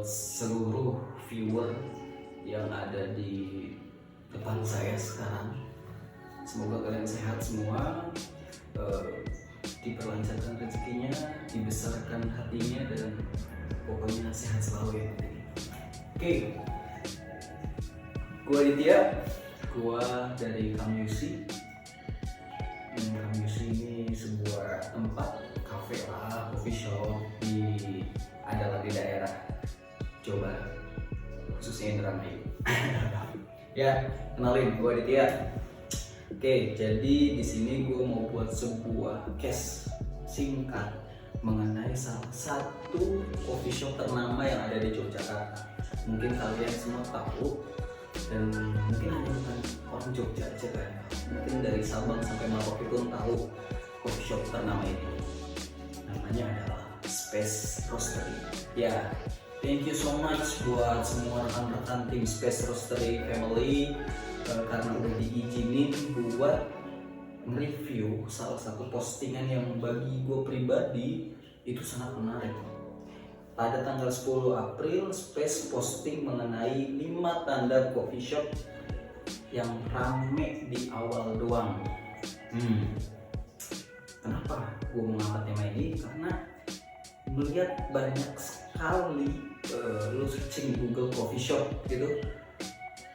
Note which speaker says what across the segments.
Speaker 1: buat seluruh viewer yang ada di depan saya sekarang. Semoga kalian sehat semua, diperlancarkan rezekinya, dibesarkan hatinya, dan pokoknya sehat selalu ya. Oke, gua Aditya, gua dari Kamyusi. Kamyusi ini sebuah tempat kafe lah, coffee shop adalah di daerah Jawa Barat, khususnya Indramayu. Ya, kenalin, gua Aditya. Oke, jadi di sini gue mau buat sebuah case singkat mengenai salah satu coffee shop ternama yang ada di Yogyakarta. Mungkin kalian semua tahu, dan mungkin hanya bukan orang Jogja aja kan, mungkin dari Sabang sampai Merauke pun tahu coffee shop ternama ini. Namanya adalah Space Roastery. Ya, thank you so much buat semua rekan-rekan tim Space Roastery Family karena udah diizinin buat mereview salah satu postingan yang bagi gue pribadi itu sangat menarik. Pada tanggal 10 April, Space posting mengenai 5 tanda coffee shop yang rame di awal doang. Kenapa gue mengangkat tema ini? Karena melihat banyak sekali lu searching Google coffee shop gitu,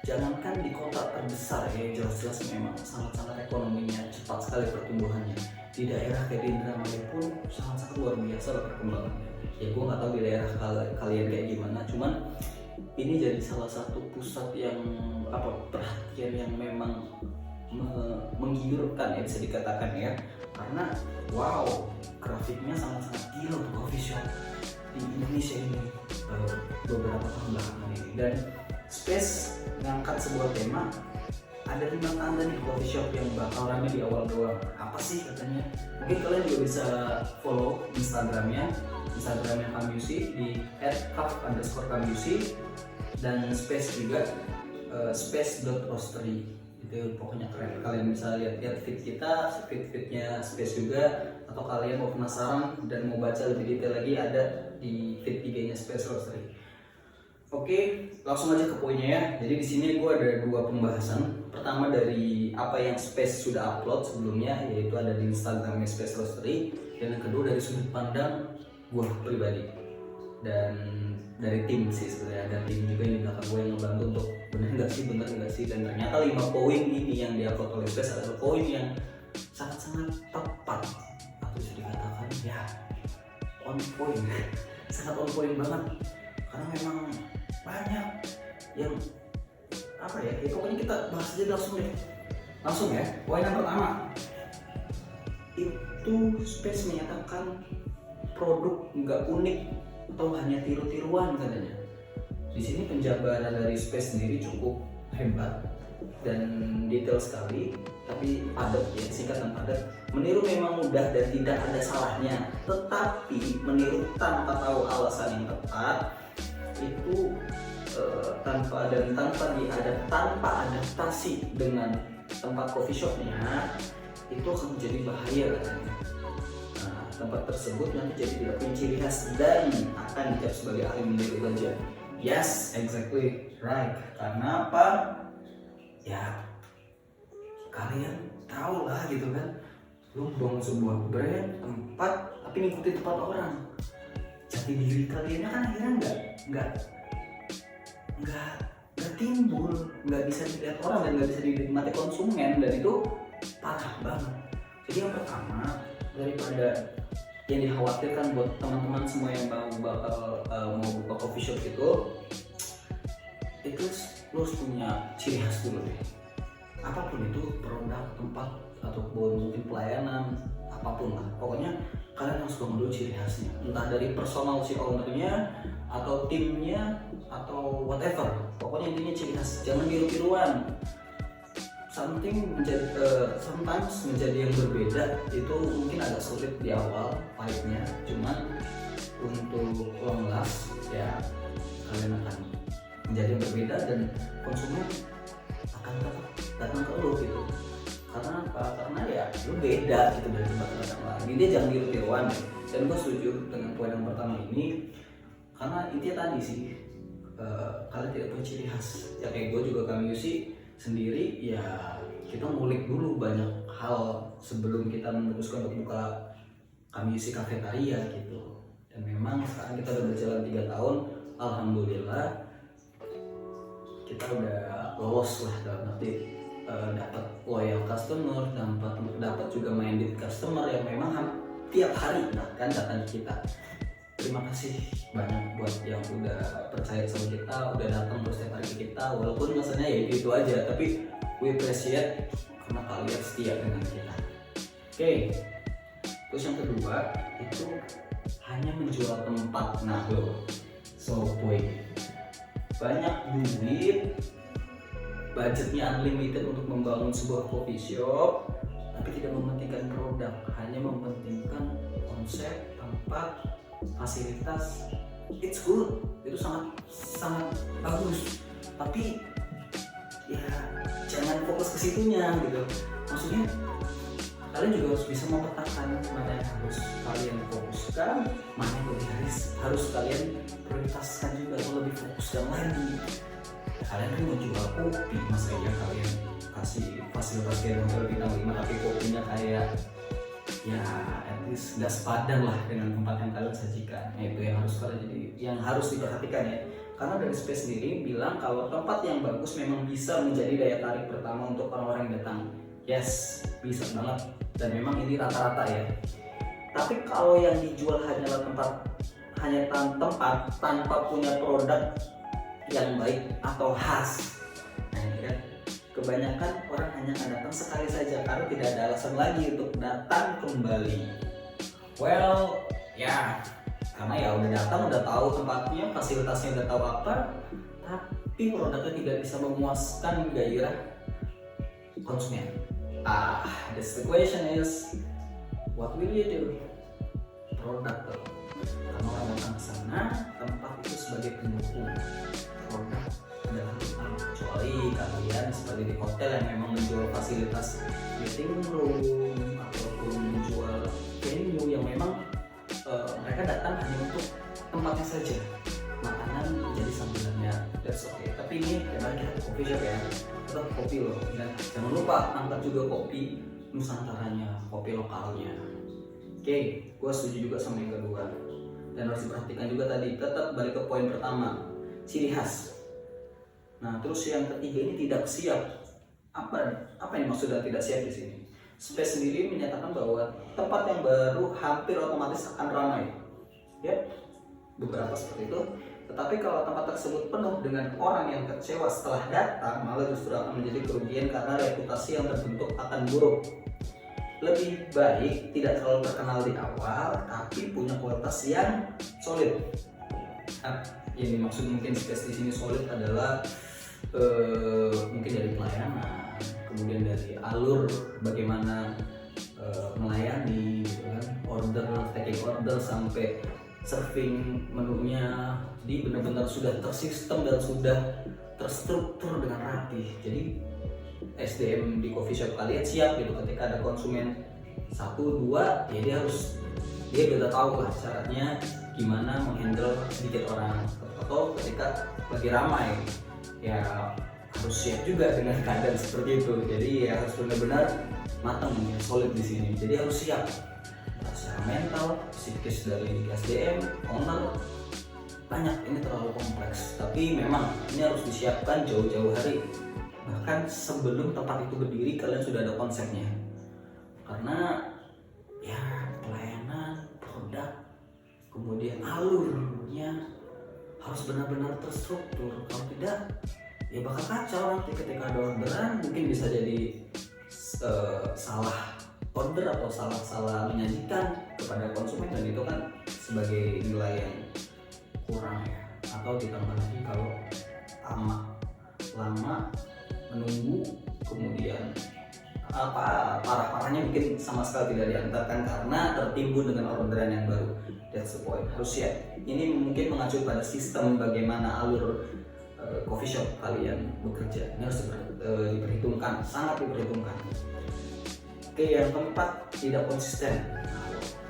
Speaker 1: jangankan di kota terbesar ya, jelas-jelas memang sangat-sangat ekonominya cepat sekali pertumbuhannya. Di daerah kayak di Indramayu pun sangat-sangat luar biasa perkembangannya. Ya gue nggak tahu di daerah kalian kayak gimana, cuman ini jadi salah satu pusat yang perhatian yang memang menggiurkan ya, bisa dikatakan ya, karena wow, grafiknya sangat-sangat gila untuk coffee shop di Indonesia ini beberapa tahun belakangan ini. Dan Space ngangkat sebuah tema, ada 5 tanda nih coffee shop yang bakal rame di awal doang. Apa sih katanya? Mungkin kalian juga bisa follow Instagramnya Kamyusi di @cup_kamyusi, dan Space juga space.roastery. Itu pokoknya keren. Kalian bisa lihat feed kita, feednya Space juga, atau kalian mau penasaran dan mau baca lebih detail lagi ada di feed IG-nya Space Roastery. Oke, langsung aja ke poinnya ya. Jadi di sini gue ada 2 pembahasan. Pertama dari apa yang Space sudah upload sebelumnya, yaitu ada di Instagramnya Space Roastery, dan yang kedua dari sudut pandang gue pribadi dan dari tim sih sebenarnya. Ada tim juga yang di belakang gue yang ngebantu untuk bener nggak sih, dan ternyata 5 poin ini yang diupload oleh Space adalah poin yang sangat-sangat tepat, atau bisa dikatakan ya on point, sangat on point banget, karena memang banyak yang pokoknya kita bahas aja langsung ya. Poin yang pertama itu Space menyatakan produk nggak unik atau hanya tiru-tiruan katanya. Di sini penjabaran dari Space sendiri cukup hebat dan detail sekali, tapi padat ya, singkat dan padat. Meniru memang mudah dan tidak ada salahnya, tetapi meniru tanpa tahu alasan yang tepat itu tanpa adaptasi dengan tempat coffee shopnya itu akan menjadi bahaya katanya. Tempat tersebut nanti jadi tidak punya ciri khas dan akan dicap sebagai ahli meniru saja. Yes, exactly right. Karena apa? Ya, kalian tahu lah gitu kan, lu bangun sebuah brand, tempat, tapi ngikutin tempat orang. Jati diri kalian kan akhirnya nggak timbul, nggak bisa dilihat orang dan nggak bisa dinikmati konsumen, dan itu parah banget. Jadi yang pertama, daripada yang dikhawatirkan buat teman-teman semua yang mau buka coffee shop itu lo harus punya ciri khas dulu deh. Apapun itu, produk, tempat, ataupun mungkin pelayanan, apapun lah, pokoknya kalian harus bangun dulu ciri khasnya, entah dari personal si ownernya atau timnya atau whatever. Pokoknya intinya ciri khas, jangan tiru-tiruan. Sometimes menjadi yang berbeda itu mungkin agak sulit di awal pahitnya, cuman untuk long last ya kalian akan menjadi yang berbeda dan konsumen akan datang ke lo gitu. Karena apa? Karena ya lu beda gitu dari tempat-tempat lain. Dia jangan tiru-tiruan. Dan gue setuju dengan poin yang pertama ini. karena intinya tadi sih kalian tidak punya ciri khas. Ya kayak gue juga Kamiusi sendiri ya, kita ngulik dulu banyak hal sebelum kita memutuskan untuk buka Kamiusi Cafetaria gitu. Dan memang sekarang kita udah berjalan 3 tahun, alhamdulillah kita udah lolos lah, dalam arti dapat loyal customer, dapat juga minded customer yang memang tiap hari bahkan datang ke kita. Terima kasih banyak buat yang udah percaya sama kita, udah datang terus setiap hari ke kita, walaupun rasanya ya gitu aja, tapi we appreciate karena kalian setia dengan kita. Oke. Terus yang kedua itu hanya menjual tempat. Nah lo, so boy, banyak duit, budgetnya unlimited untuk membangun sebuah coffee shop, tapi tidak mementingkan produk, hanya mementingkan konsep, tempat, fasilitas. It's good, itu sangat bagus, tapi ya jangan fokus ke situnya gitu. Maksudnya kalian juga harus bisa memetakan mana yang harus kalian fokuskan, mana yang lebih harus kalian prioritaskan juga atau lebih fokuskan lagi. Kalian kan mau jual kopi, masa ya kalian kasih fasilitas kayak hotel bintang 5 tapi kopinya kayak ya at least gak sepadan lah dengan tempat yang kalian sajikan. Nah, itu yang harus kalian yang harus diperhatikan ya. Karena dari Space sendiri bilang kalau tempat yang bagus memang bisa menjadi daya tarik pertama untuk orang-orang yang datang. Yes, bisa banget, dan memang ini rata-rata ya. Tapi kalau yang dijual hanyalah tempat tanpa punya produk yang baik atau khas, nah ini kan kebanyakan orang hanya akan datang sekali saja karena tidak ada alasan lagi untuk datang kembali. Well, ya karena ya udah datang, udah tahu tempatnya, fasilitasnya udah tahu apa, tapi produknya tidak bisa memuaskan gairah konsumen. That's the question is, what will you do? Produk tuh. Karena orang datang ke sana, tempat itu sebagai pendukung. Produk adalah tempat. Kecuali kalian seperti di hotel yang memang menjual fasilitas meeting room ataupun menjual venue yang memang mereka datang hanya untuk tempatnya saja. Makanan menjadi sambilannya, that's okay. Tapi ini kemarin kita coffee shop ya, tetap kopi loh. Dan jangan lupa angkat juga kopi nusantaranya, kopi lokalnya. Oke, gue setuju juga sama yang kedua. Dan harus diperhatikan juga tadi, tetap balik ke poin pertama, ciri khas. Nah, terus yang ketiga ini tidak siap. Apa yang maksudnya tidak siap di sini? Space sendiri menyatakan bahwa tempat yang baru hampir otomatis akan ramai. Ya, beberapa seperti itu. Tetapi kalau tempat tersebut penuh dengan orang yang kecewa setelah datang, malah justru akan menjadi kerugian karena reputasi yang terbentuk akan buruk. Lebih baik tidak terlalu terkenal di awal, tapi punya kualitas yang solid. Nah, yang dimaksud mungkin Space di sini solid adalah mungkin dari pelayanan, kemudian dari alur bagaimana melayani, gitu kan, taking order sampai serving menunya, jadi benar-benar sudah tersistem dan sudah terstruktur dengan rapi. Jadi SDM di coffee shop kalian siap gitu ketika ada konsumen 1-2, ya dia udah tahu lah caranya gimana menghandle sedikit orang, atau ketika lagi ramai ya harus siap juga dengan keadaan seperti itu. Jadi ya harus benar-benar matang ya, solid di sini. Jadi harus siap secara mental, psikis dari SDM, owner, banyak, ini terlalu kompleks. Tapi memang ini harus disiapkan jauh-jauh hari. Bahkan sebelum tempat itu berdiri kalian sudah ada konsepnya. Karena ya pelayanan, produk, kemudian alurnya harus benar-benar terstruktur. Kalau tidak ya bakal kacau nanti ketika ada orderan, mungkin bisa jadi salah order atau salah menyajikan kepada konsumen, dan itu kan sebagai nilai yang kurang ya. Atau ditambah lagi kalau lama menunggu, kemudian parah-parahnya mungkin sama sekali tidak diantarkan karena tertimbun dengan orderan yang baru. That's the point, harus siap. Ini mungkin mengacu pada sistem bagaimana alur coffee shop kalian bekerja. Ini harus diperhitungkan, sangat diperhitungkan. Oke, yang keempat, tidak konsisten.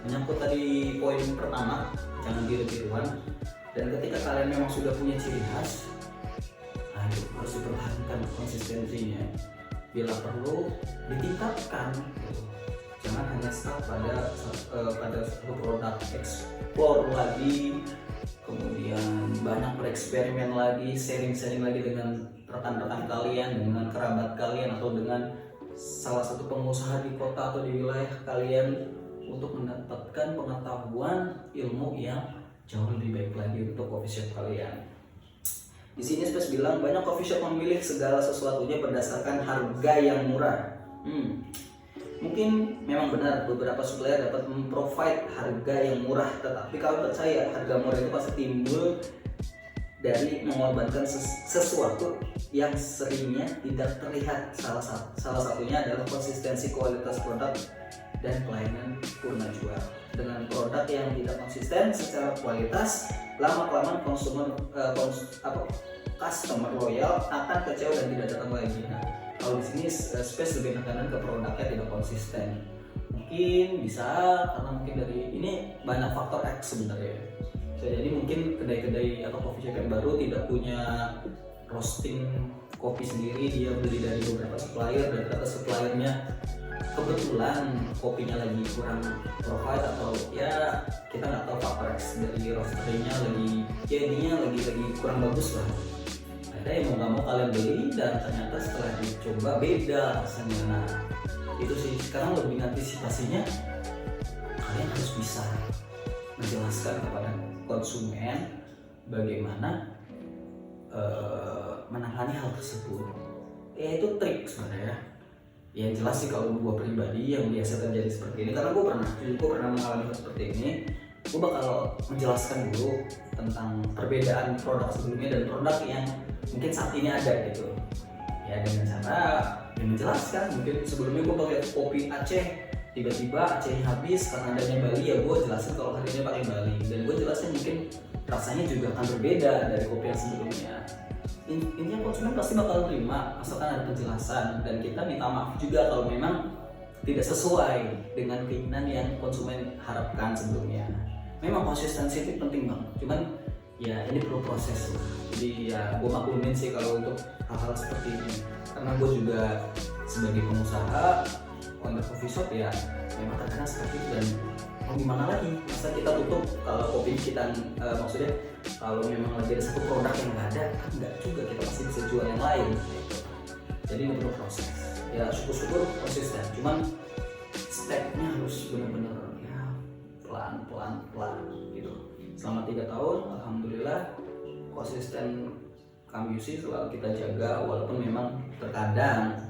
Speaker 1: Menyangkut tadi poin pertama, jangan tiru-tiruan. Dan ketika kalian memang sudah punya ciri khas, nah itu harus dipertahankan konsistensinya. Bila perlu ditingkatkan, jangan hanya stuck pada satu produk, explore lagi, kemudian banyak bereksperimen lagi, sharing lagi dengan rekan-rekan kalian, dengan kerabat kalian, atau dengan salah satu pengusaha di kota atau di wilayah kalian, untuk mendapatkan pengetahuan ilmu yang jauh lebih baik lagi untuk coffee shop kalian. Di sini Space bilang banyak coffee shop memilih segala sesuatunya berdasarkan harga yang murah. Mungkin memang benar beberapa supplier dapat memprovide harga yang murah, tetapi kalau percaya harga murah itu pasti timbul dari mengorbankan sesuatu yang seringnya tidak terlihat. Salah satunya adalah konsistensi kualitas produk dan pelayanan purna jual. Dengan produk yang tidak konsisten secara kualitas, lama-kelamaan customer loyal akan kecewa dan tidak datang lagi. Nah, kalau di sini Space lebih menekankan ke produknya tidak konsisten. Mungkin bisa karena mungkin dari ini banyak faktor X sebenarnya. Bisa jadi mungkin kedai-kedai atau coffee shop yang baru tidak punya roasting kopi sendiri, dia beli dari beberapa supplier, dan ternyata suppliernya kebetulan kopinya lagi kurang provide, atau ya kita nggak tahu faktor X dari roasternya lagi, ya intinya lagi kurang bagus lah. Ada yang mau nggak mau kalian beli, dan ternyata setelah dicoba beda rasanya. Nah itu sih sekarang lebih antisipasinya, kalian harus bisa menjelaskan kepada konsumen bagaimana menangani hal tersebut. Ya itu trik sebenarnya. Yang jelas sih kalau gue pribadi yang biasa terjadi seperti ini, karena gue pernah mengalami hal seperti ini, gue bakal menjelaskan dulu tentang perbedaan produk sebelumnya dan produk yang mungkin saat ini ada gitu. Ya dengan cara menjelaskan, mungkin sebelumnya gue pakai kopi Aceh, tiba-tiba Aceh habis karena adanya Bali, ya gue jelasin kalau hari ini pakai Bali, dan gue jelasin mungkin rasanya juga akan berbeda dari kopi yang sebelumnya. Intinya konsumen pasti bakal terima asalkan ada penjelasan, dan kita minta maaf juga kalau memang tidak sesuai dengan keinginan yang konsumen harapkan sebelumnya. Memang konsistensi itu penting banget, cuman ya ini perlu proses lah. Jadi ya gue maklumin sih kalau untuk hal-hal seperti ini, karena gue juga sebagai pengusaha owner coffee shop ya memang terkadang seperti itu, dan mau gimana lagi, masa kita tutup kalau kopi kita maksudnya kalau memang lagi ada satu produk yang nggak ada, kan nggak juga, kita pasti bisa jual yang lain. Jadi ini perlu proses. Ya syukur-syukur konsisten, cuman stepnya harus benar-benar ya pelan gitu. Selama 3 tahun, alhamdulillah konsisten kami sih selalu kita jaga, walaupun memang terkadang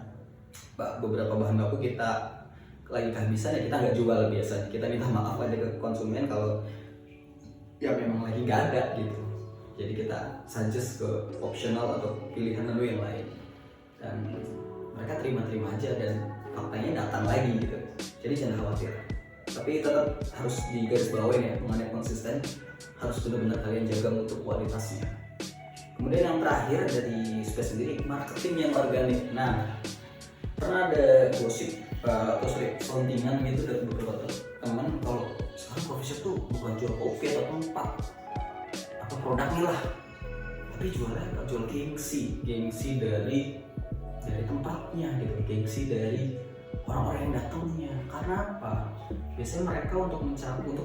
Speaker 1: beberapa bahan baku kita lagi kehabisan, ya kita nggak jual biasanya. Kita minta maaf aja ke konsumen kalau ya memang lagi nggak ada gitu. Jadi kita suggest ke optional atau pilihan menu yang lain, dan mereka terima aja, dan faktanya datang lagi gitu. Jadi jangan khawatir, tapi tetap harus digarisbawahi ya, mengenai konsisten harus benar-benar kalian jaga untuk kualitasnya. Kemudian yang terakhir dari Space sendiri, marketing yang organik. Nah, pernah ada gosip atau soundingan gitu dari beberapa teman kalau sekarang coffee shop tuh bukan jual kopi atau tempat atau produknya lah, tapi jual gengsi dari tempatnya gitu, gengsi dari orang-orang yang datangnya. Karena apa? Biasanya mereka untuk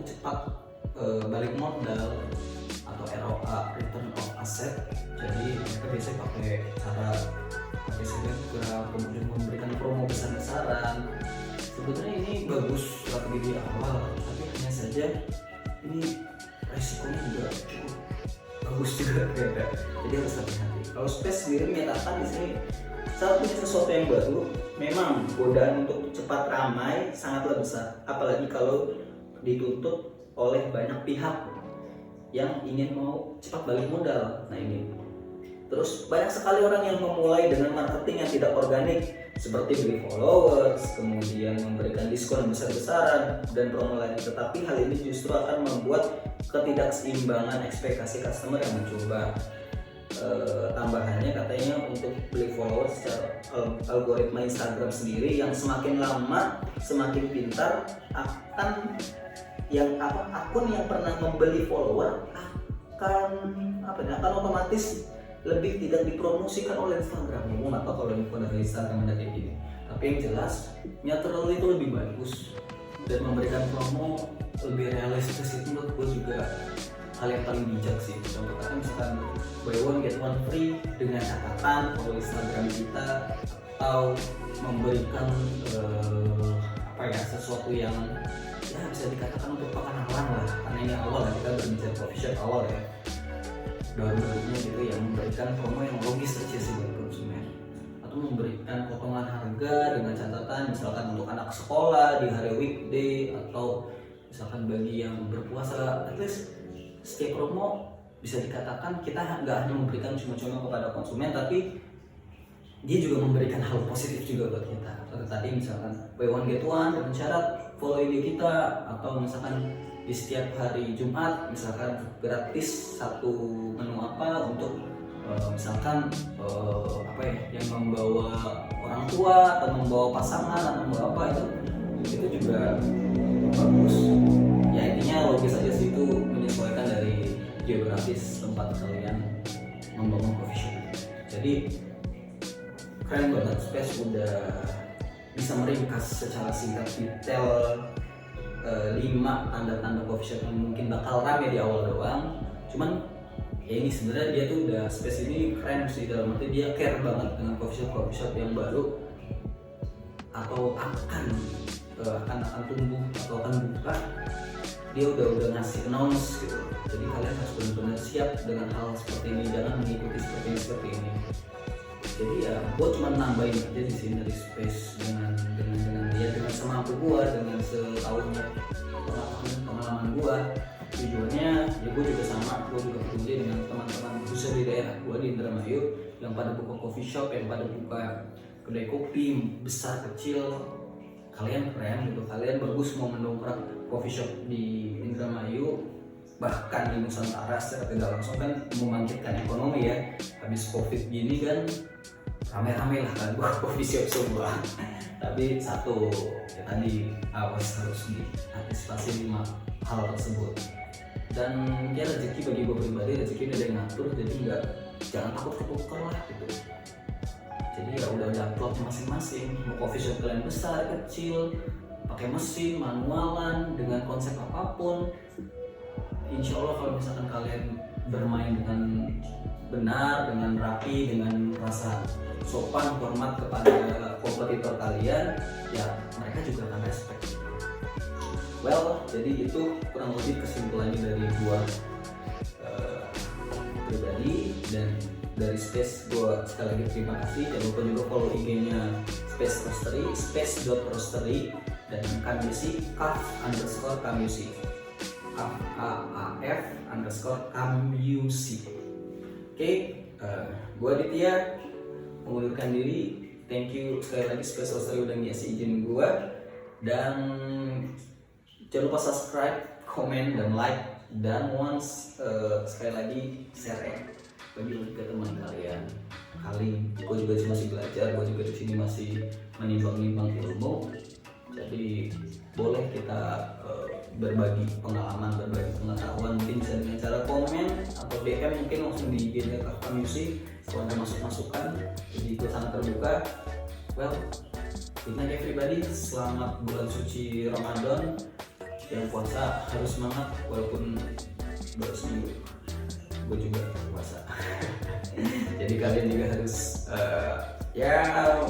Speaker 1: cepat balik modal atau ROA, return of asset. Jadi mereka biasanya pakai selebgram, kemudian memberikan promo besar-besaran. Sebetulnya ini bagus strategi di awal, tapi hanya saja ini resikonya juga cukup bagus juga beda. Jadi harus hati-hati. Kalau Space sendiri menyatakan di sini saat punya sesuatu yang baru, memang godaan untuk cepat ramai sangatlah besar, apalagi kalau dituntut oleh banyak pihak yang ingin mau cepat balik modal. Nah ini terus banyak sekali orang yang memulai dengan marketing yang tidak organik, seperti beli followers, kemudian memberikan diskon besar-besaran dan promo lain. Tetapi hal ini justru akan membuat ketidakseimbangan ekspektasi customer yang mencoba. Tambahannya katanya untuk beli followers secara algoritma Instagram sendiri yang semakin lama semakin pintar, akun yang pernah membeli follower akan otomatis lebih tidak dipromosikan oleh Instagram. Ngomong apa kalau info dari Instagram ada kayak gini, tapi yang jelas netral itu lebih bagus dan memberikan promo lebih realistis. Itu menurut gue juga hal yang paling bijak sih. Contohnya misalkan buy one get one free dengan catatan follow Instagram kita, atau memberikan sesuatu yang ya bisa dikatakan untuk perkenalan lah, karena ini awal lah, kita berbicara coffee shop awal ya, baru-barunya gitu ya, memberikan promo yang logis aja sih buat konsumen, atau memberikan potongan harga dengan catatan misalkan untuk anak sekolah di hari weekday, atau misalkan bagi yang berpuasa. At least setiap promo bisa dikatakan kita nggak hanya memberikan cuma-cuma kepada konsumen, tapi dia juga memberikan hal positif juga buat kita. Seperti tadi misalkan buy one get one dengan syarat follow IG kita, atau misalkan di setiap hari Jumat misalkan gratis satu menu apa untuk misalkan yang membawa orang tua atau membawa pasangan atau membawa apa, itu juga bagus ya. Intinya logis aja sih, itu menyesuaikan dari geografis tempat kalian membangun coffee shop. Jadi keren banget, Space udah bisa meringkas secara singkat detail 5 tanda-tanda coffee shop yang mungkin bakal rame di awal doang. Cuman ya ini sebenarnya dia tuh udah, Space ini keren sih, dalam arti dia care banget dengan coffee shop yang baru atau akan tumbuh atau akan buka. Dia udah ngasih announce gitu. Jadi kalian harus benar-benar siap dengan hal seperti ini, jangan mengikuti seperti ini. Jadi ya gue cuma nambahin aja di sini dari Space dengan semampu gue, dengan setahunnya pengalaman gue. Tujuannya ya gue juga sama, gue juga peduli dengan teman-teman khususnya di daerah gue di Indramayu yang pada buka coffee shop, yang pada buka kedai kopi besar kecil. Kalian keren gitu, kalian bagus mau mendongkrak coffee shop di Indramayu, bahkan di Nusantara secara tidak langsung kan membangkitkan ekonomi ya. Habis Covid gini kan rame-rame lah kan buat coffee shop semua. Tapi satu ya tadi harus diantisipasi 5 hal tersebut. Dan ya rezeki bagi gue pribadi, rezeki udah ada yang ngatur, jadi jangan takut ketukar lah gitu. Jadi ya udah ada plotnya masing-masing, mau coffee shop kalian besar, kecil, pakai mesin, manualan, dengan konsep apapun, insya Allah kalau misalkan kalian bermain dengan benar, dengan rapi, dengan rasa sopan, hormat kepada kompetitor kalian, ya mereka juga akan respect. Well, jadi itu kurang lebih kesimpulannya dari gua pribadi dan dari Space. Gua sekali lagi terima kasih. Jangan lupa juga follow IG-nya Space Roastery, space.roastery, dan Kamyusi, @Kamyusi, @Kamyusi. Oke, gua Aditya mengundurkan diri. Thank you sekali lagi Space Roastery udah ngasih izin gua, dan jangan lupa subscribe, komen, dan like, dan sekali lagi share ya, bagi ke teman kalian. Gue juga masih belajar, gue juga di sini masih menimbang-nimbang ilmu. Jadi boleh kita berbagi pengalaman, berbagi pengetahuan, mungkin bisa dengan cara komen atau DM, mungkin langsung di IG-nya Kamyusi kalau ada masukan. Jadi gue sangat terbuka. Well, good night everybody. Selamat bulan suci Ramadan. Yang puasa harus semangat walaupun baru seminggu. Gue juga puasa. Jadi kalian juga harus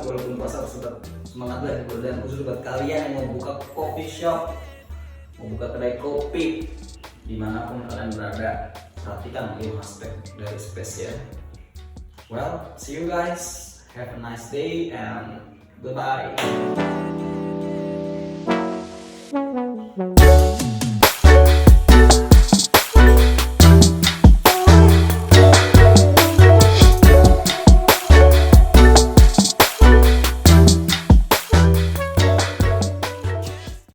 Speaker 1: walaupun puasa harus tetap semangat lah. Dan khusus buat kalian yang mau buka coffee shop, mau buka kedai kopi, dimanapun kalian berada, perhatikan 5 aspek dari Space ya. Well, see you guys. Have a nice day and goodbye.